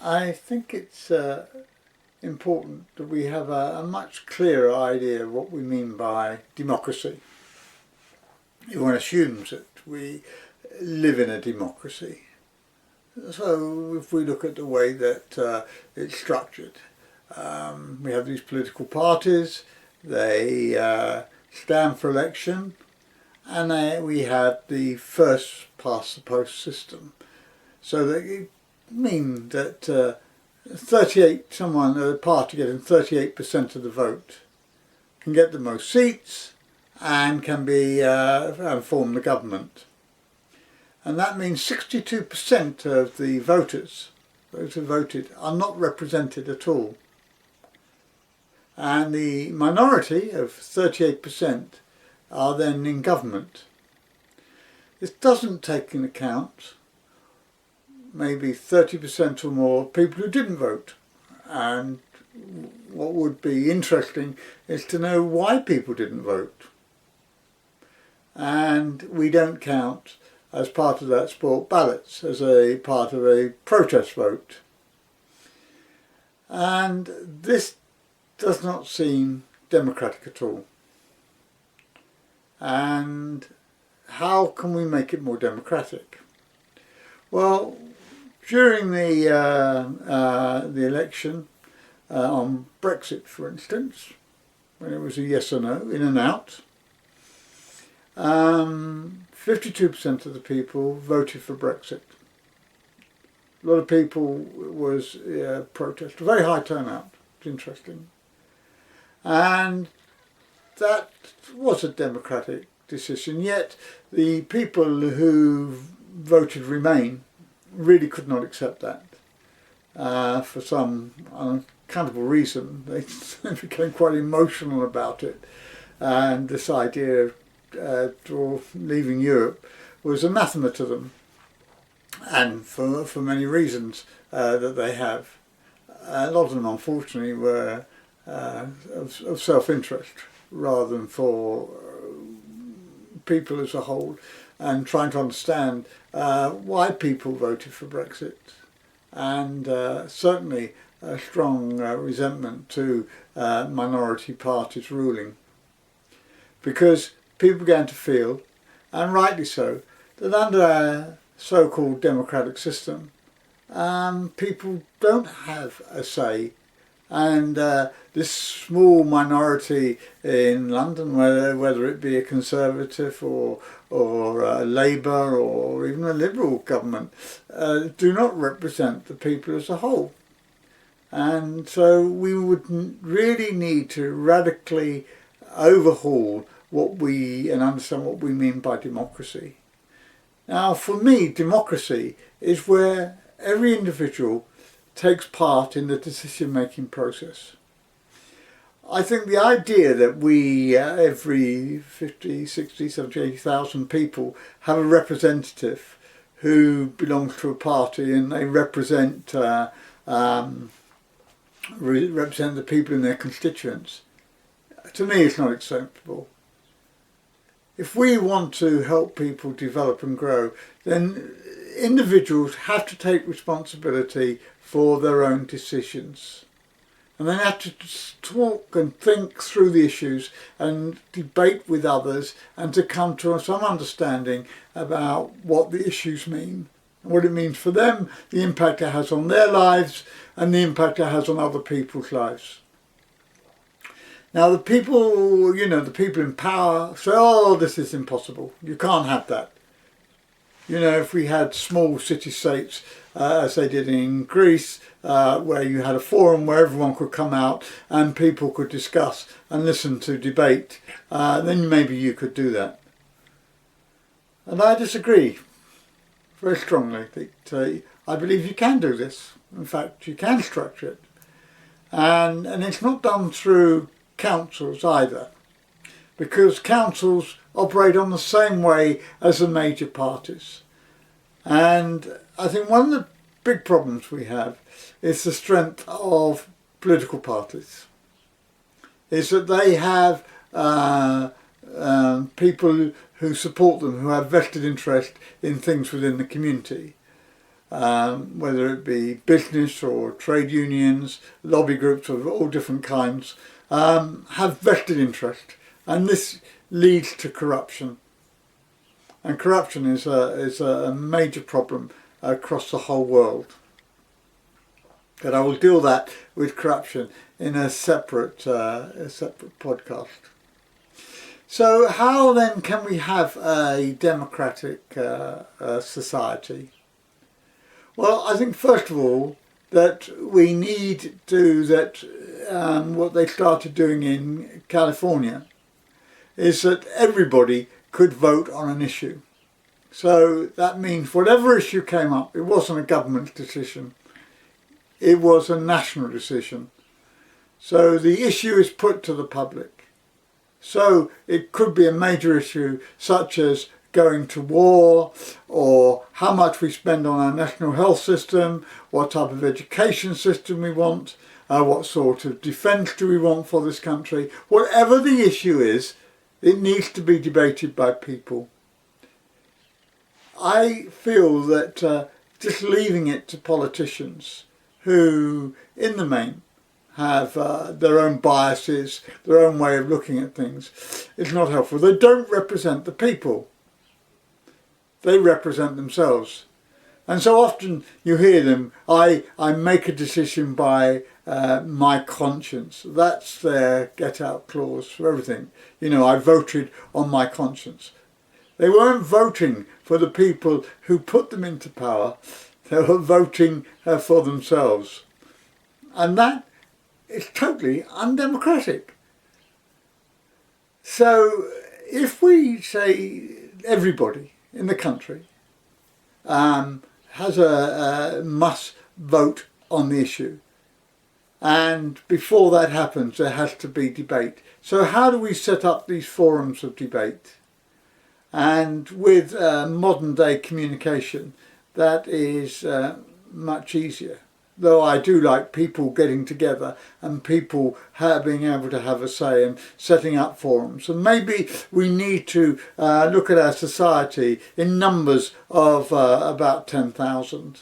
I think it's important that we have a much clearer idea of what we mean by democracy. Everyone assumes that we live in a democracy. So if we look at the way that it's structured, we have these political parties, they stand for election, and we have the first past the post system. So that it means that a party getting 38% of the vote can get the most seats and can be and form the government. And that means 62% of the voters, those who voted, are not represented at all. And the minority of 38% are then in government. This doesn't take into account maybe 30% or more people who didn't vote. And what would be interesting is to know why people didn't vote. And we don't count, as part of that sport, ballots as a part of a protest vote. And this does not seem democratic at all. And how can we make it more democratic? Well, during the election on Brexit, for instance, when it was a yes or no, in and out, 52% of the people voted for Brexit. A lot of people was protest, a very high turnout. It's interesting. And that was a democratic decision, yet the people who voted Remain really could not accept that. For some unaccountable reason, they became quite emotional about it, and this idea of leaving Europe was anathema to them, and for many reasons that they have. A lot of them, unfortunately, were of self-interest rather than for people as a whole, and trying to understand why people voted for Brexit, and certainly a strong resentment to minority parties ruling, because people began to feel, and rightly so, that under our so-called democratic system, people don't have a say. And this small minority in London, whether it be a Conservative or a Labour or even a Liberal government, do not represent the people as a whole. And so we would really need to radically overhaul and understand what we mean by democracy. Now, for me, democracy is where every individual takes part in the decision-making process. I think the idea that we, every 50, 60, 70, 80,000 people, have a representative who belongs to a party and they represent the people in their constituents, to me it's not acceptable. If we want to help people develop and grow, then individuals have to take responsibility for their own decisions. And they have to talk and think through the issues and debate with others, and to come to some understanding about what the issues mean, what it means for them, the impact it has on their lives, and the impact it has on other people's lives. Now the people in power say, oh, this is impossible, you can't have that. If we had small city-states, as they did in Greece, where you had a forum where everyone could come out and people could discuss and listen to debate, then maybe you could do that. And I disagree very strongly. I believe you can do this. In fact, you can structure it. And it's not done through councils either, because councils operate on the same way as the major parties. And I think one of the big problems we have is the strength of political parties, is that they have people who support them, who have vested interest in things within the community. whether it be business or trade unions, lobby groups of all different kinds, have vested interest, and this leads to corruption. And corruption is a major problem across the whole world. But I will deal with corruption in a separate podcast. So how then can we have a democratic society? Well, I think first of all that we need to do that what they started doing in California is that everybody could vote on an issue. So that means whatever issue came up, it wasn't a government decision, it was a national decision. So the issue is put to the public. So it could be a major issue such as going to war, or how much we spend on our national health system, what type of education system we want, what sort of defence do we want for this country. Whatever the issue is, it needs to be debated by people. I feel that just leaving it to politicians who, in the main, have their own biases, their own way of looking at things, is not helpful. They don't represent the people. They represent themselves. And so often you hear them, I make a decision by my conscience. That's their get-out clause for everything. You know, I voted on my conscience. They weren't voting for the people who put them into power. They were voting for themselves. And that is totally undemocratic. So if we say everybody in the country has must vote on the issue, and before that happens there has to be debate. So how do we set up these forums of debate? And with modern day communication, that is much easier. Though I do like people getting together and people being able to have a say and setting up forums. And maybe we need to look at our society in numbers of about 10,000.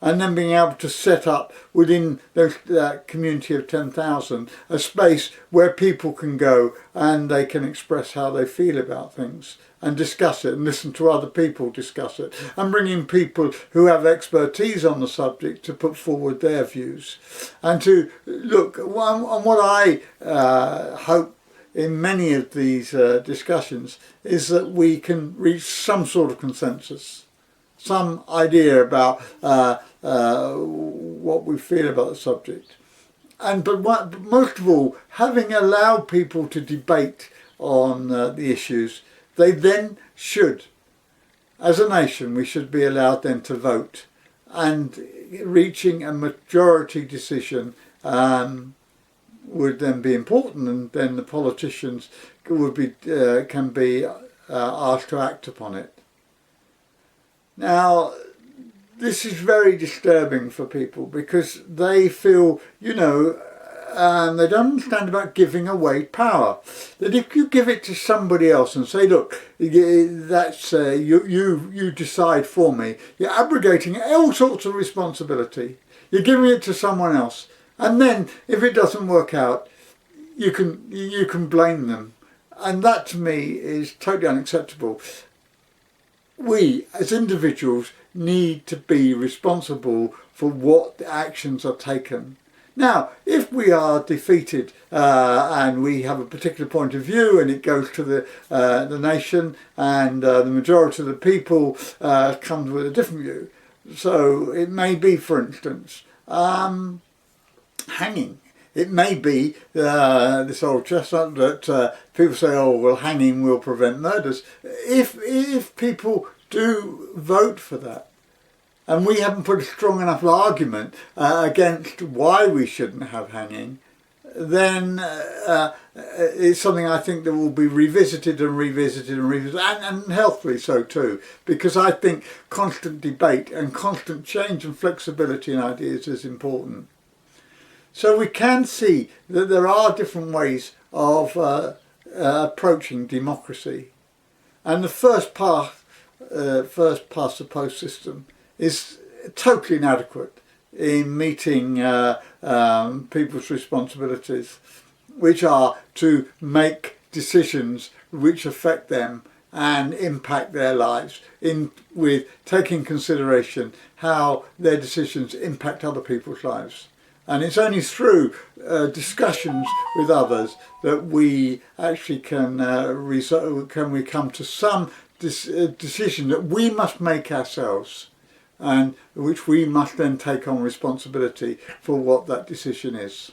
And then being able to set up within that community of 10,000 a space where people can go and they can express how they feel about things and discuss it and listen to other people discuss it, and bring in people who have expertise on the subject to put forward their views, and to look on what I hope in many of these discussions is that we can reach some sort of consensus, some idea about what we feel about the subject. But most of all, having allowed people to debate on the issues, they then should, as a nation, we should be allowed then to vote, and reaching a majority decision would then be important, and then the politicians would be can be asked to act upon it. Now, this is very disturbing for people because they feel, you know, they don't understand about giving away power. That if you give it to somebody else and say, look, that's you decide for me, you're abrogating all sorts of responsibility. You're giving it to someone else, and then if it doesn't work out, you can blame them, and that to me is totally unacceptable. We as individuals need to be responsible for what actions are taken. Now, if we are defeated and we have a particular point of view and it goes to the nation, and the majority of the people comes with a different view, so it may be, for instance, hanging. It may be this old chestnut that people say, oh, well, hanging will prevent murders. If people do vote for that, and we haven't put a strong enough argument against why we shouldn't have hanging, then it's something I think that will be revisited and revisited and revisited, and healthily so too, because I think constant debate and constant change and flexibility in ideas is important. So we can see that there are different ways of approaching democracy, and the first past the post system is totally inadequate in meeting people's responsibilities, which are to make decisions which affect them and impact their lives, with taking consideration how their decisions impact other people's lives. And it's only through discussions with others that we actually can we come to some decision that we must make ourselves, and which we must then take on responsibility for what that decision is.